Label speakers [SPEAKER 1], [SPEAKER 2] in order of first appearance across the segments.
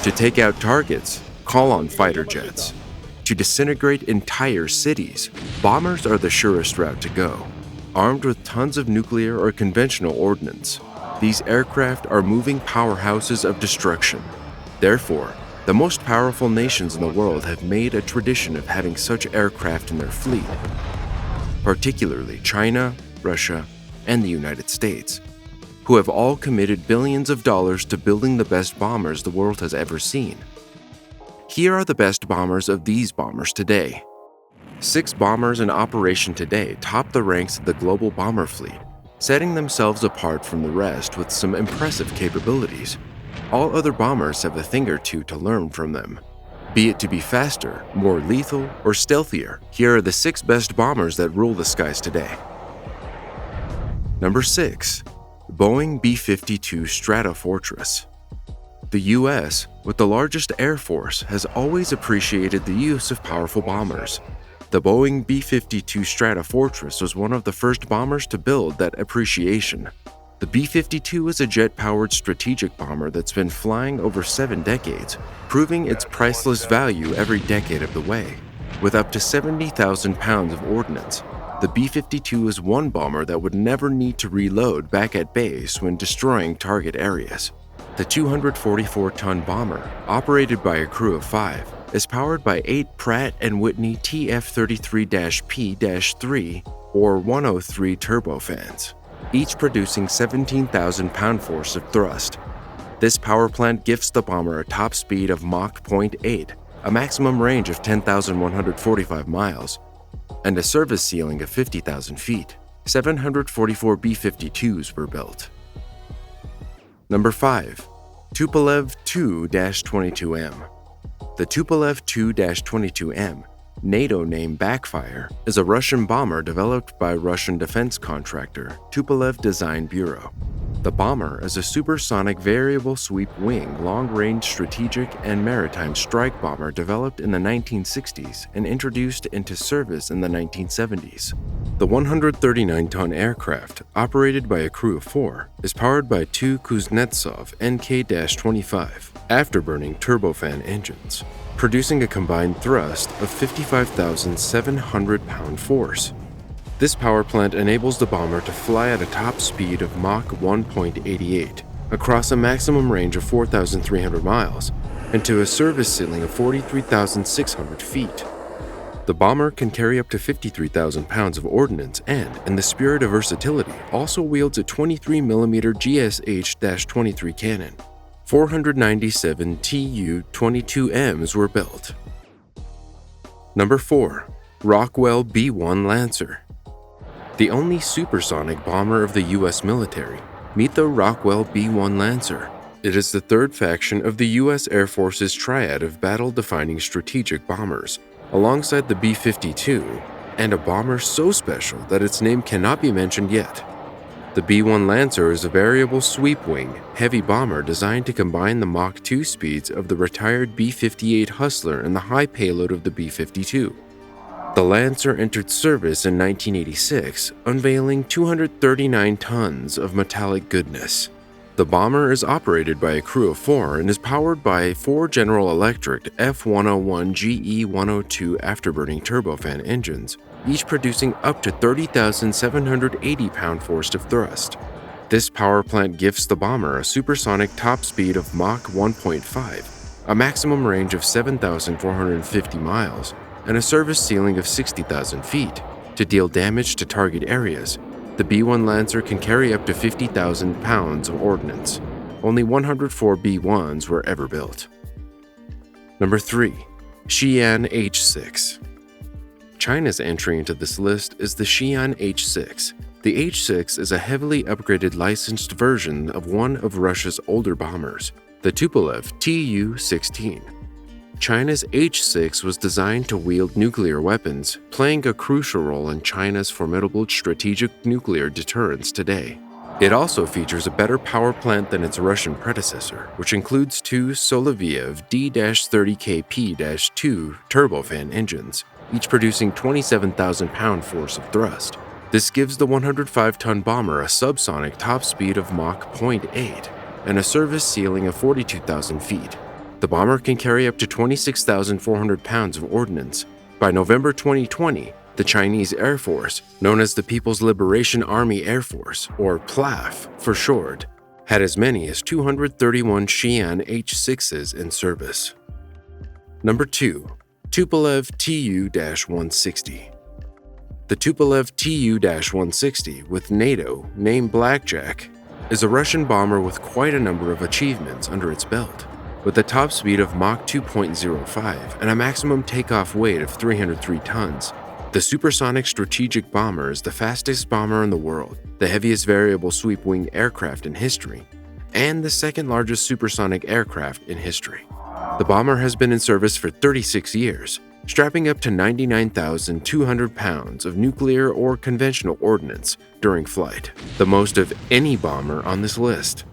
[SPEAKER 1] To take out targets, call on fighter jets. To disintegrate entire cities, bombers are the surest route to go. Armed with tons of nuclear or conventional ordnance, these aircraft are moving powerhouses of destruction. Therefore, the most powerful nations in the world have made a tradition of having such aircraft in their fleet, particularly China, Russia, and the United States, who have all committed billions of dollars to building the best bombers the world has ever seen. Here are the best bombers of these bombers today. 6 bombers in operation today top the ranks of the global bomber fleet, setting themselves apart from the rest with some impressive capabilities. All other bombers have a thing or two to learn from them. Be it to be faster, more lethal, or stealthier, here are the 6 best bombers that rule the skies today. Number 6. Boeing B-52 Strato Fortress. The US, with the largest air force, has always appreciated the use of powerful bombers. The Boeing B-52 Strato Fortress was one of the first bombers to build that appreciation. The B-52 is a jet-powered strategic bomber that's been flying over 7 decades, proving its priceless value every decade of the way. With up to 70,000 pounds of ordnance, the B-52 is one bomber that would never need to reload back at base when destroying target areas. The 244-ton bomber, operated by a crew of 5, is powered by 8 Pratt & Whitney TF33-P-3 or 103 turbofans, each producing 17,000 pound-force of thrust. This power plant gives the bomber a top speed of Mach 0.8, a maximum range of 10,145 miles, and a service ceiling of 50,000 feet. 744 B-52s were built. Number 5. Tupolev 2-22M. The Tupolev 2-22M, NATO name Backfire, is a Russian bomber developed by Russian defense contractor Tupolev Design Bureau. The bomber is a supersonic variable sweep wing long-range strategic and maritime strike bomber developed in the 1960s and introduced into service in the 1970s. The 139-ton aircraft, operated by a crew of 4, is powered by 2 Kuznetsov NK-25 afterburning turbofan engines, producing a combined thrust of 55,700 pound force. This power plant enables the bomber to fly at a top speed of Mach 1.88 across a maximum range of 4,300 miles and to a service ceiling of 43,600 feet. The bomber can carry up to 53,000 pounds of ordnance and, in the spirit of versatility, also wields a 23mm GSH-23 cannon. 497 Tu-22Ms were built. Number 4. Rockwell B1 Lancer. The only supersonic bomber of the US military, meet the Rockwell B1 Lancer. It is the third faction of the US Air Force's triad of battle-defining strategic bombers, alongside the B-52, and a bomber so special that its name cannot be mentioned yet. The B-1 Lancer is a variable sweep-wing, heavy bomber designed to combine the Mach 2 speeds of the retired B-58 Hustler and the high payload of the B-52. The Lancer entered service in 1986, unveiling 239 tons of metallic goodness. The bomber is operated by a crew of 4 and is powered by 4 General Electric F101 GE102 afterburning turbofan engines, each producing up to 30,780 pound force of thrust. This power plant gives the bomber a supersonic top speed of Mach 1.5, a maximum range of 7,450 miles, and a service ceiling of 60,000 feet. To deal damage to target areas, the B-1 Lancer can carry up to 50,000 pounds of ordnance. Only 104 B-1s were ever built. Number 3. Xian H6. China's entry into this list is the Xian H6. The H6 is a heavily upgraded licensed version of one of Russia's older bombers, the Tupolev Tu-16. China's H6 was designed to wield nuclear weapons, playing a crucial role in China's formidable strategic nuclear deterrence today. It also features a better power plant than its Russian predecessor, which includes 2 Soloviev D-30KP-2 turbofan engines, each producing 27,000 pound force of thrust. This gives the 105-ton bomber a subsonic top speed of Mach 0.8 and a service ceiling of 42,000 feet. The bomber can carry up to 26,400 pounds of ordnance. By November 2020, the Chinese Air Force, known as the People's Liberation Army Air Force, or PLAF for short, had as many as 231 Xian H6s in service. Number 2. Tupolev Tu-160. The Tupolev Tu-160, with NATO named Blackjack, is a Russian bomber with quite a number of achievements under its belt. With a top speed of Mach 2.05 and a maximum takeoff weight of 303 tons, the supersonic strategic bomber is the fastest bomber in the world, the heaviest variable sweep-wing aircraft in history, and the second largest supersonic aircraft in history. The bomber has been in service for 36 years, strapping up to 99,200 pounds of nuclear or conventional ordnance during flight, the most of any bomber on this list.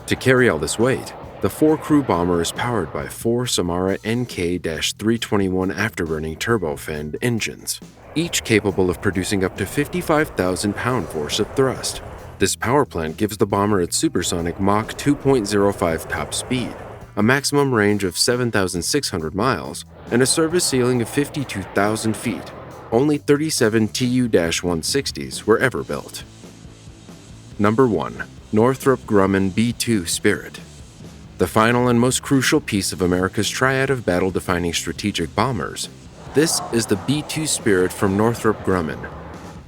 [SPEAKER 1] To carry all this weight, the 4-crew bomber is powered by 4 Samara NK-321 afterburning turbofan engines, each capable of producing up to 55,000 pound-force of thrust. This power plant gives the bomber its supersonic Mach 2.05 top speed, a maximum range of 7,600 miles, and a service ceiling of 52,000 feet. Only 37 Tu-160s were ever built. Number 1. Northrop Grumman B2 Spirit. The final and most crucial piece of America's triad of battle-defining strategic bombers. This is the B2 Spirit from Northrop Grumman.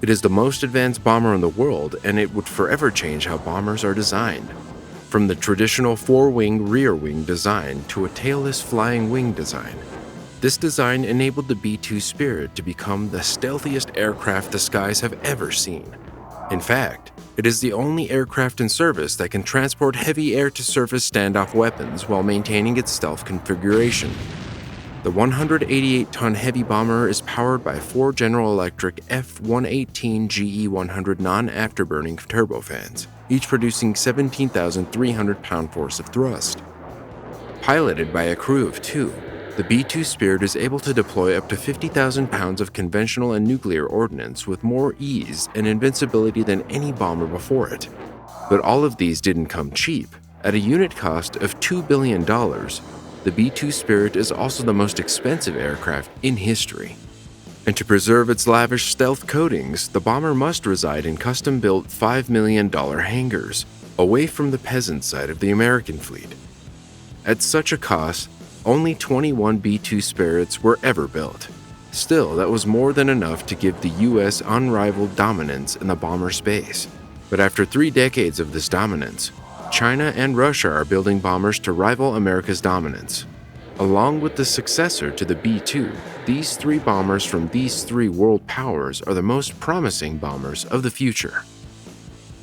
[SPEAKER 1] It is the most advanced bomber in the world, and it would forever change how bombers are designed. From the traditional 4-wing rear-wing design to a tailless flying wing design. This design enabled the B2 Spirit to become the stealthiest aircraft the skies have ever seen. In fact, it is the only aircraft in service that can transport heavy air-to-surface standoff weapons while maintaining its stealth configuration. The 188-ton heavy bomber is powered by 4 General Electric F-118 GE100 non-afterburning turbofans, each producing 17,300 pound-force of thrust. Piloted by a crew of 2, the B2 Spirit is able to deploy up to 50,000 pounds of conventional and nuclear ordnance with more ease and invincibility than any bomber before it. But all of these didn't come cheap. At a unit cost of $2 billion, the B2 Spirit is also the most expensive aircraft in history. And to preserve its lavish stealth coatings, the bomber must reside in custom-built $5 million hangars, away from the peasant side of the American fleet. At such a cost, only 21 B2 Spirits were ever built. Still, that was more than enough to give the US unrivaled dominance in the bomber space. But after 3 decades of this dominance, China and Russia are building bombers to rival America's dominance. Along with the successor to the B2, these 3 bombers from these 3 world powers are the most promising bombers of the future.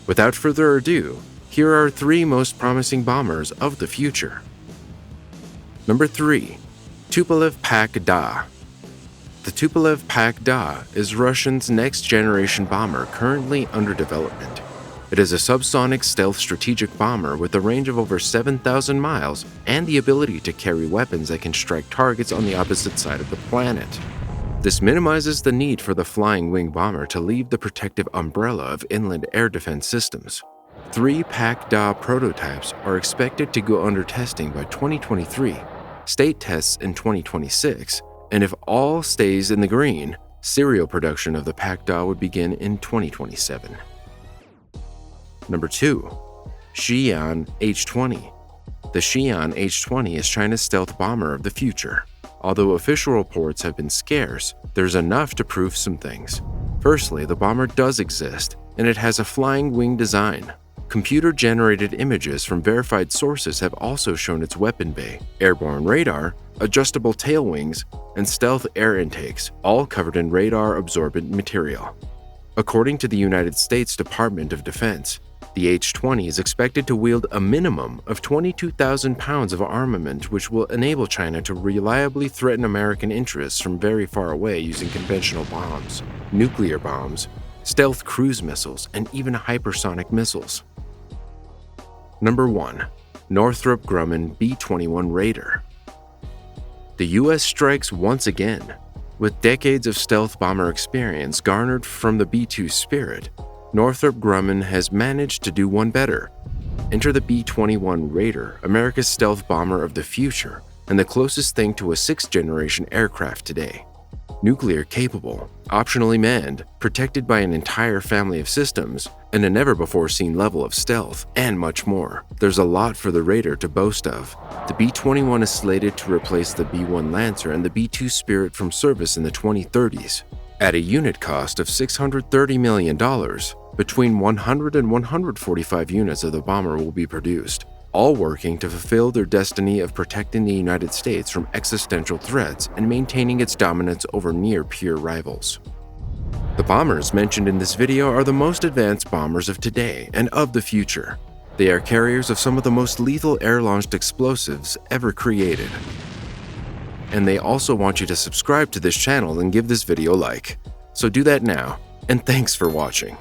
[SPEAKER 1] Without further ado, here are 3 most promising bombers of the future. Number 3. Tupolev Paca. The Tupolev Paca is Russia's next-generation bomber currently under development. It is a subsonic stealth strategic bomber with a range of over 7,000 miles and the ability to carry weapons that can strike targets on the opposite side of the planet. This minimizes the need for the flying wing bomber to leave the protective umbrella of inland air defense systems. 3 Paca prototypes are expected to go under testing by 2023, state tests in 2026, and if all stays in the green, serial production of the Paca would begin in 2027. Number 2. Xian H20. The Xian H20 is China's stealth bomber of the future. Although official reports have been scarce, there's enough to prove some things. Firstly, the bomber does exist, and it has a flying wing design. Computer-generated images from verified sources have also shown its weapon bay, airborne radar, adjustable tail wings, and stealth air intakes, all covered in radar-absorbent material. According to the United States Department of Defense, the H-20 is expected to wield a minimum of 22,000 pounds of armament, which will enable China to reliably threaten American interests from very far away using conventional bombs, nuclear bombs, stealth cruise missiles, and even hypersonic missiles. Number 1. Northrop Grumman B-21 Raider. The US strikes once again. With decades of stealth bomber experience garnered from the B-2 Spirit, Northrop Grumman has managed to do one better. Enter the B-21 Raider, America's stealth bomber of the future, and the closest thing to a 6th-generation aircraft today. Nuclear-capable, optionally manned, protected by an entire family of systems, and a never-before-seen level of stealth, and much more. There's a lot for the Raider to boast of. The B-21 is slated to replace the B-1 Lancer and the B-2 Spirit from service in the 2030s. At a unit cost of $630 million, between 100 and 145 units of the bomber will be produced, all working to fulfill their destiny of protecting the United States from existential threats and maintaining its dominance over near-peer rivals. The bombers mentioned in this video are the most advanced bombers of today and of the future. They are carriers of some of the most lethal air-launched explosives ever created. And they also want you to subscribe to this channel and give this video a like. So do that now, and thanks for watching.